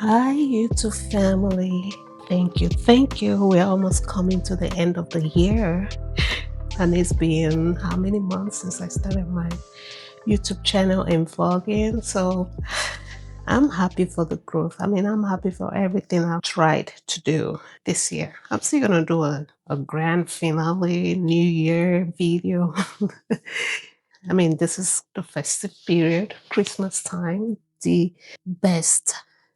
Hi, YouTube family. Thank you. Thank you. We're almost coming to the end of the year. And it's been how many months since I started my YouTube channel and vlogging? So I'm happy for the growth. I'm happy for everything I've tried to do this year. I'm still going to do a grand finale New Year video. This is the festive period, Christmas time, the best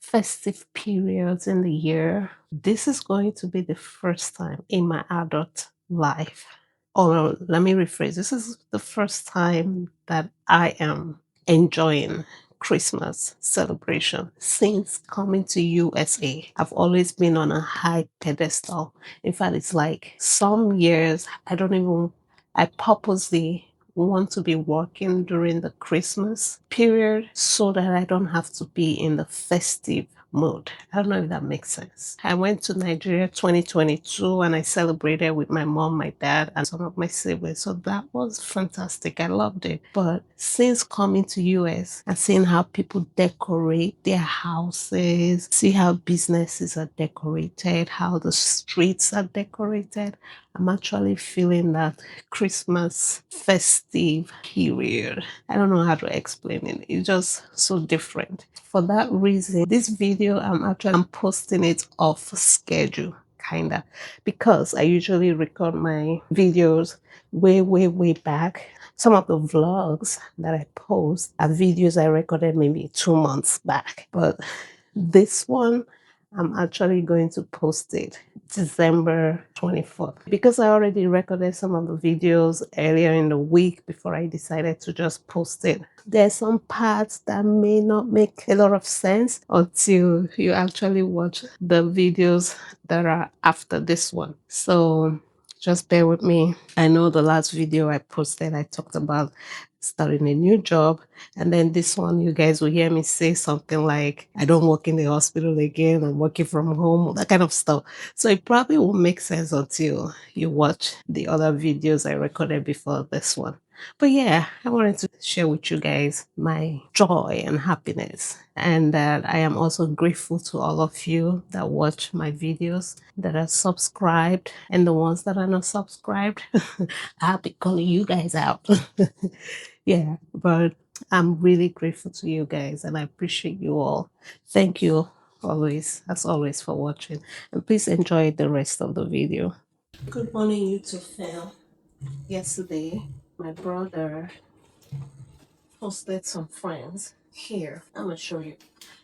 festive periods in the year. This is going to be the first time in my adult life. Or let me rephrase, this is the first time that I am enjoying Christmas celebration since coming to USA. I've always been on a high pedestal. In fact, it's like some years I purposely want to be working during the Christmas period so that I don't have to be in the festive mood. I don't know if that makes sense. I went to Nigeria 2022 and I celebrated with my mom, my dad, and some of my siblings. So that was fantastic. I loved it. But since coming to US and seeing how people decorate their houses, see how businesses are decorated, how the streets are decorated, I'm actually feeling that Christmas festive period. I don't know how to explain it. It's just so different. For that reason, this video I'm posting it off schedule, kinda, because I usually record my videos way back. Some of the vlogs that I post are videos I recorded maybe 2 months back, but this one I'm actually going to post it December 24th because I already recorded some of the videos earlier in the week before I decided to just post it. There's some parts that may not make a lot of sense until you actually watch the videos that are after this one. So just bear with me. I know the last video I posted, I talked about starting a new job. And then this one, you guys will hear me say something like, I don't work in the hospital again, I'm working from home, that kind of stuff. So it probably won't make sense until you watch the other videos I recorded before this one. But yeah, I wanted to share with you guys my joy and happiness, and that I am also grateful to all of you that watch my videos, that are subscribed, and the ones that are not subscribed. I'll be calling you guys out. Yeah, but I'm really grateful to you guys and I appreciate you all. Thank you always, as always, for watching. And please enjoy the rest of the video. Good morning, YouTube fam. Yesterday, my brother posted some friends here. I'm gonna show you.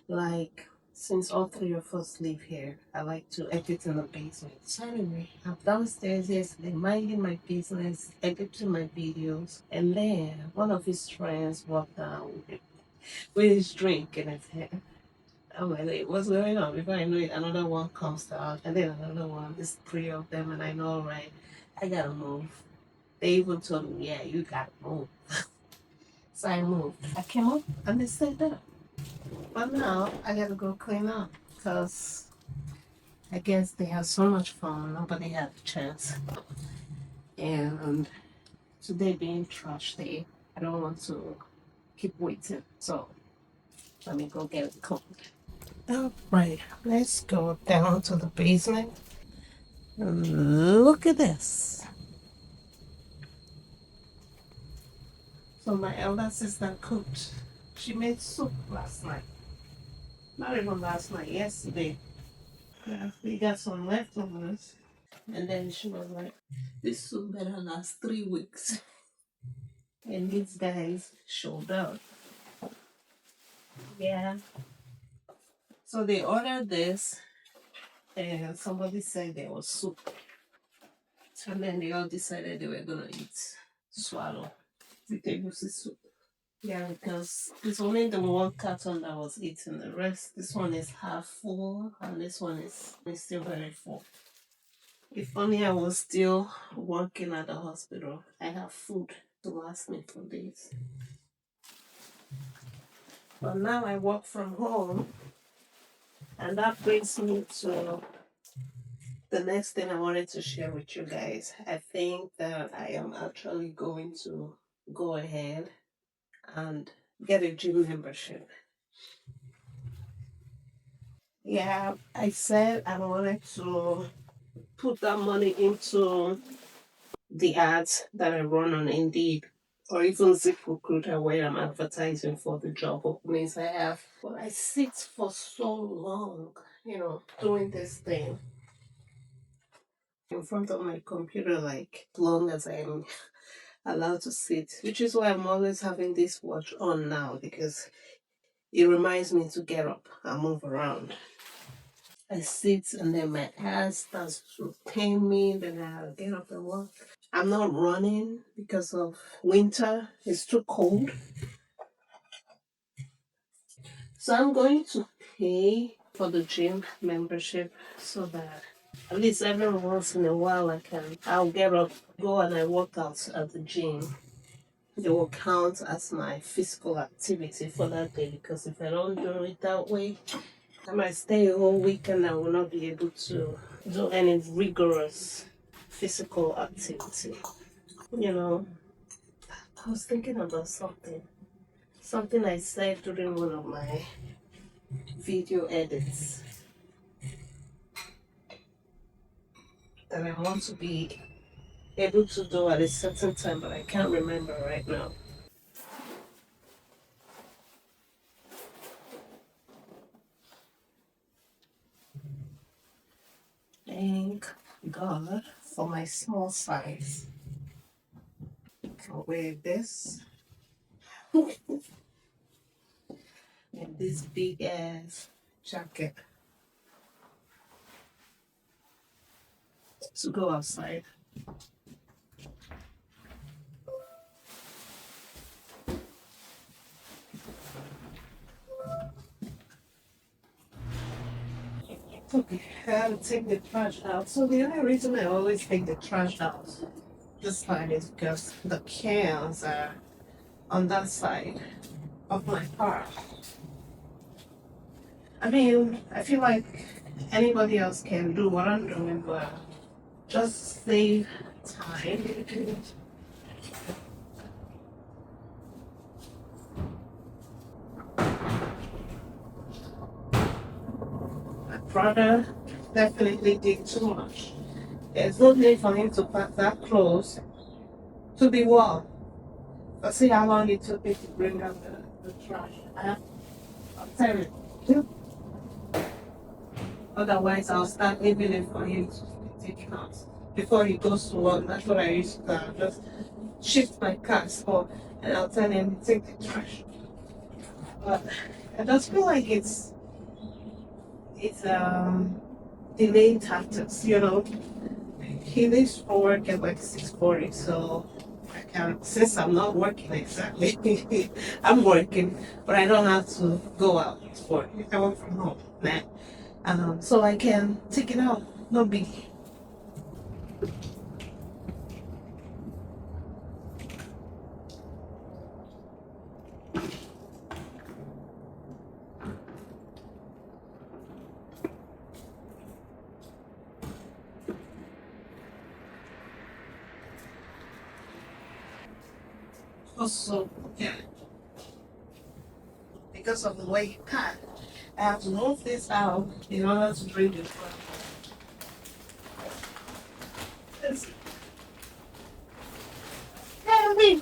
Like, since all three of us live here, I like to edit in the basement. So anyway, I'm downstairs yesterday minding my business, editing my videos, and then one of his friends walked down with his drink in his hand. I'm like, wait, what's going on? Before I know it, another one comes out, and then another one. There's three of them, and I know, right? I gotta move. They even told me, yeah, you gotta move. So I moved. I came up, and they stayed there. But now I gotta go clean up because I guess they had so much fun. Nobody had a chance. And today being trash day, I don't want to keep waiting. So let me go get it cleaned. All right, let's go down to the basement. Look at this. So my elder sister cooked. She made soup last night. Not even last night, yesterday. Yeah, we got some leftovers. And then she was like, this soup better last 3 weeks. And these guys showed up. Yeah. So they ordered this and somebody said there was soup. And then they all decided they were gonna eat swallow the table soup. Yeah, because it's only the one carton that was eaten. The rest, this one is half full and this one is still very full. If only I was still working at the hospital, I have food to last me for days. But now I work from home, and that brings me to the next thing I wanted to share with you guys. I think that I am actually going to go ahead and get a gym membership. Yeah, I said I wanted to put that money into the ads that I run on Indeed or even ZipRecruiter where I'm advertising for the job openings I have. But I sit for so long, doing this thing in front of my computer, like long as I'm allowed to sit, which is why I'm always having this watch on now because it reminds me to get up and move around. I sit and then my ass starts to pain me, then I'll get up and walk. I'm not running because of winter, it's too cold. So I'm going to pay for the gym membership so that at least every once in a while I'll get up, go and I work out at the gym. It will count as my physical activity for that day because if I don't do it that way, I might stay a whole week and I will not be able to do any rigorous physical activity. You know, I was thinking about something I said during one of my video edits that I want to be able to do at a certain time, but I can't remember right now. Thank God for my small size. I can wear this and this big ass jacket to go outside. Okay, I have to take the trash out. So the only reason I always take the trash out this side is because the cans are on that side of my car. I mean, I feel like anybody else can do what I'm doing, but just save time. My brother definitely did too much. There's no need for him to pack that close to the wall. But see how long it took me to bring out the trash. I'll tell you. Otherwise, I'll start leaving it for him to take it out before he goes to work. That's what I used to do. I'll just shift my car spot and I'll tell him to take the trash. But I just feel like it's delaying tactics. He leaves for work at like 6:40, so I can since I'm not working exactly, I'm working, but I don't have to go out for it. I work from home, man. So I can take it out, no biggie. Also, yeah, because of the way you cut, I have to move this out in order to bring it from. It's heavy.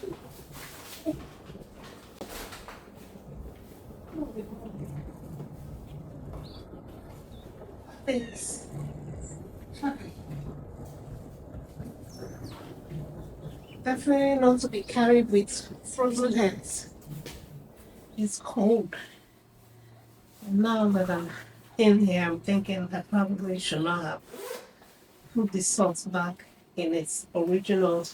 It's definitely not to be carried with frozen hands. It's cold. And now that I'm in here, I'm thinking I probably should not have put the salt back in its original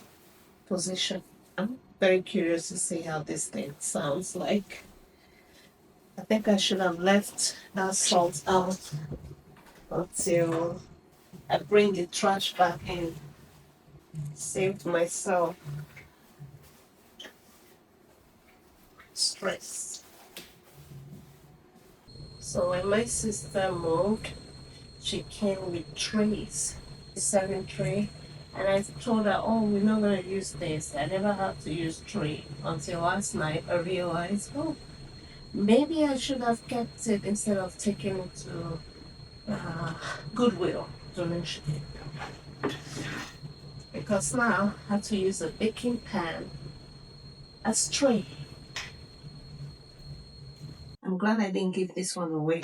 position. I'm very curious to see how this thing sounds like. I think I should have left that salt out until I bring the trash back in. Saved myself stress. So when my sister moved, she came with trays, a serving tray. And I told her, oh, we're not going to use this. I never had to use tray until last night. I realized, oh, maybe I should have kept it instead of taking it to uh, Goodwill donation, because now I have to use a baking pan as tray. I'm glad I didn't give this one away.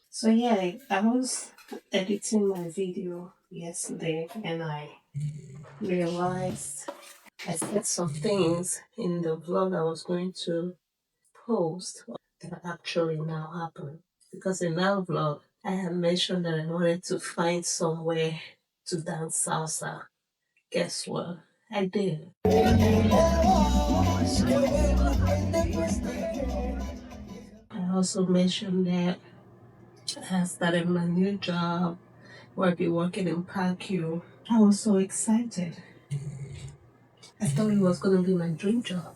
So yeah, I was editing my video yesterday and I realized I said some things in the vlog I was going to post that actually now happened. Because in that vlog, I had mentioned that I wanted to find somewhere to dance salsa. Guess what? I did. I also mentioned that I started my new job where I'll be working in PACU. I was so excited. I thought it was going to be my dream job.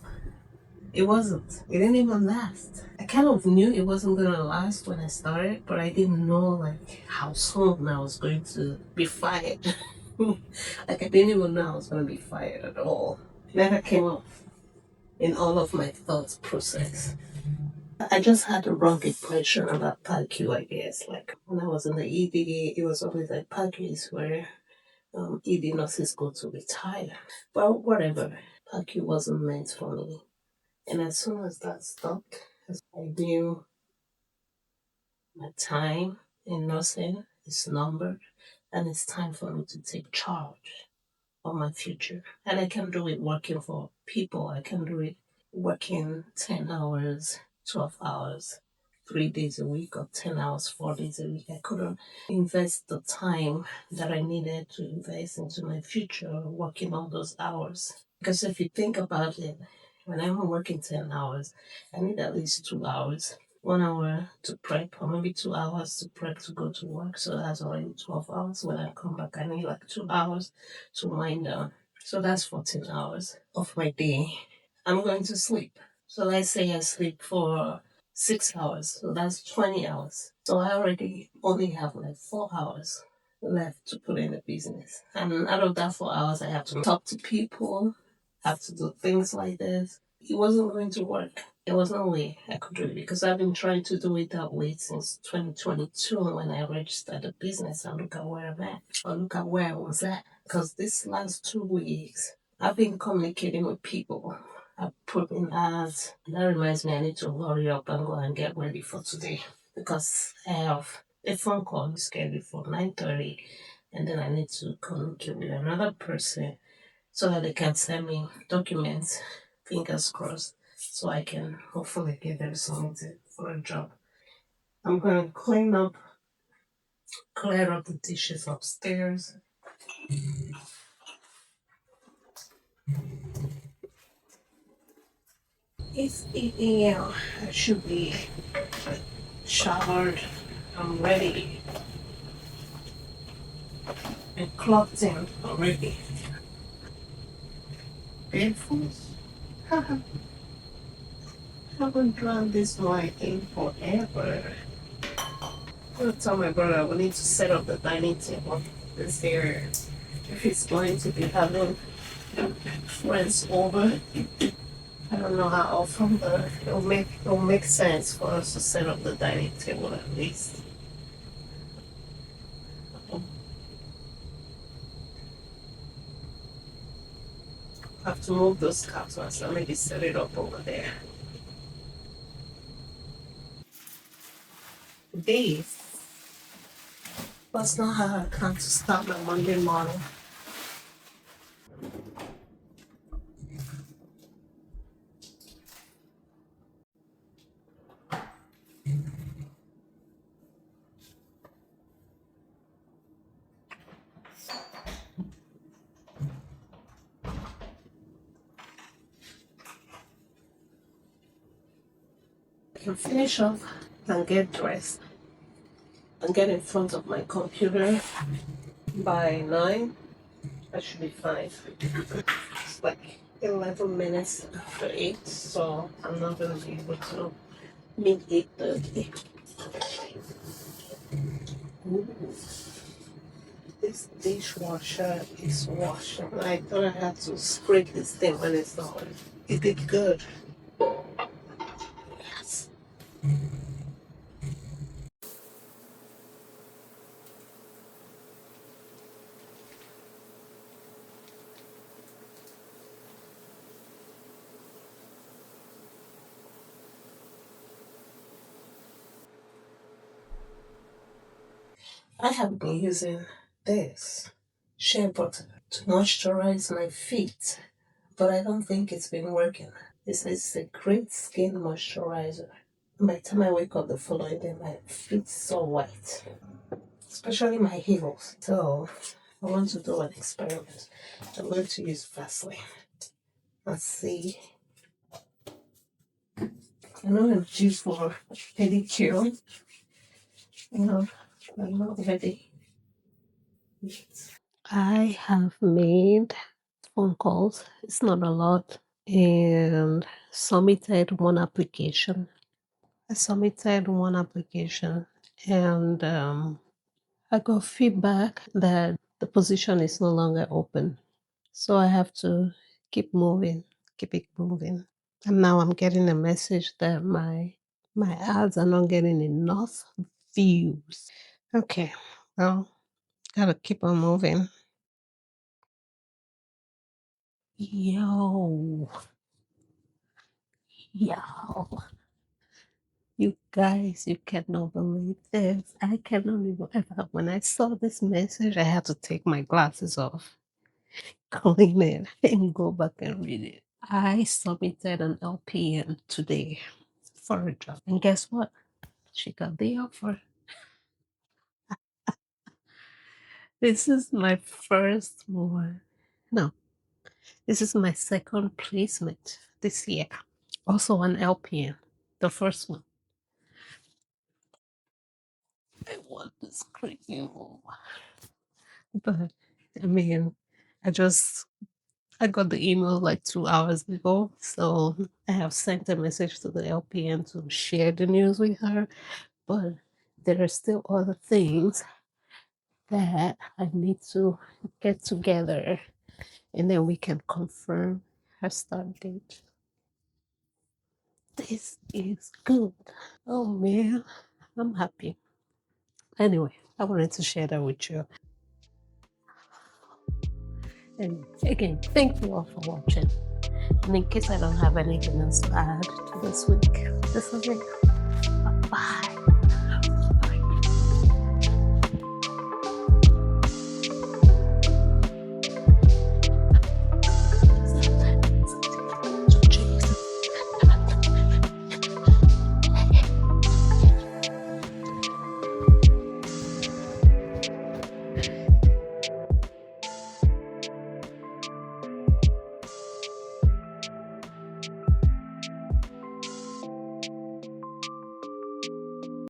It wasn't. It didn't even last. I kind of knew it wasn't going to last when I started, but I didn't know like how soon I was going to be fired. Like I didn't even know I was going to be fired at all. Never came up in all of my thoughts process. I just had a wrong impression about PACU, I guess. Like when I was in the ED, it was always like PACU is where ED nurses go to retire. But whatever, PACU wasn't meant for me. And as soon as that stopped, I knew my time in nursing is numbered and it's time for me to take charge of my future. And I can do it working for people. I can do it working 10 hours, 12 hours, 3 days a week, or 10 hours, 4 days a week. I couldn't invest the time that I needed to invest into my future working all those hours. Because if you think about it, when I'm working 10 hours, I need at least 2 hours. 1 hour to prep, or maybe 2 hours to prep to go to work. So that's already 12 hours. When I come back, I need like 2 hours to wind down. So that's 14 hours of my day. I'm going to sleep. So let's say I sleep for 6 hours. So that's 20 hours. So I already only have like 4 hours left to put in the business. And out of that 4 hours, I have to talk to people, have to do things like this. It wasn't going to work. There was no way I could do it because I've been trying to do it that way since 2022 when I registered the business, and look at where I'm at, or look at where I was at. Because this last 2 weeks, I've been communicating with people. I put in ads. That reminds me, I need to hurry up and go and get ready for today because I have a phone call scheduled for 9:30, and then I need to communicate with another person so that they can send me documents, fingers crossed, so I can hopefully get them submitted for a job. I'm going to clear up the dishes upstairs. It's 8 a.m. I should be showered. I'm ready and clocked in already. Barefoot? Haven't done this one in forever. I'm gonna tell my brother we need to set up the dining table this area. If he's going to be having friends over, I don't know how often, but it'll make sense for us to set up the dining table at least. I have to move those cartons, so maybe set it up over there. Days. That's not how I plan to start my Monday morning. I can finish off and get dressed and get in front of my computer by 9. I should be fine. It's like 11 minutes after 8, so I'm not going to be able to meet 8:30. Ooh, this dishwasher is washing. I thought I had to scrape this thing when it's on. It did good. Yes. I have been using this shea butter to moisturize my feet, but I don't think it's been working. This is a great skin moisturizer. By the time I wake up the following day, my feet so white, especially my heels. So I want to do an experiment. I'm going to use Vaseline. Let's see. I'm not going to choose for pedicure. You know, I'm not ready yet. I have made phone calls. It's not a lot. And submitted one application. I submitted one application and I got feedback that the position is no longer open. So I have to keep moving, keep it moving. And now I'm getting a message that my ads are not getting enough views. Okay, well, gotta keep on moving. Yo, yo. You guys, you cannot believe this. I cannot even. When I saw this message, I had to take my glasses off, clean it, and go back and read it. I submitted an LPN today for a job. And guess what? She got the offer. This is my first one. No, this is my second placement this year. Also an LPN. The first one. I want to scream. But I mean, I just I got the email like 2 hours ago, so I have sent a message to the LPN to share the news with her. But there are still other things that I need to get together, and then we can confirm her start date. This is good. Oh man, I'm happy. Anyway, I wanted to share that with you. And again, thank you all for watching. And in case I don't have anything else to add to this week, this is it. Bye.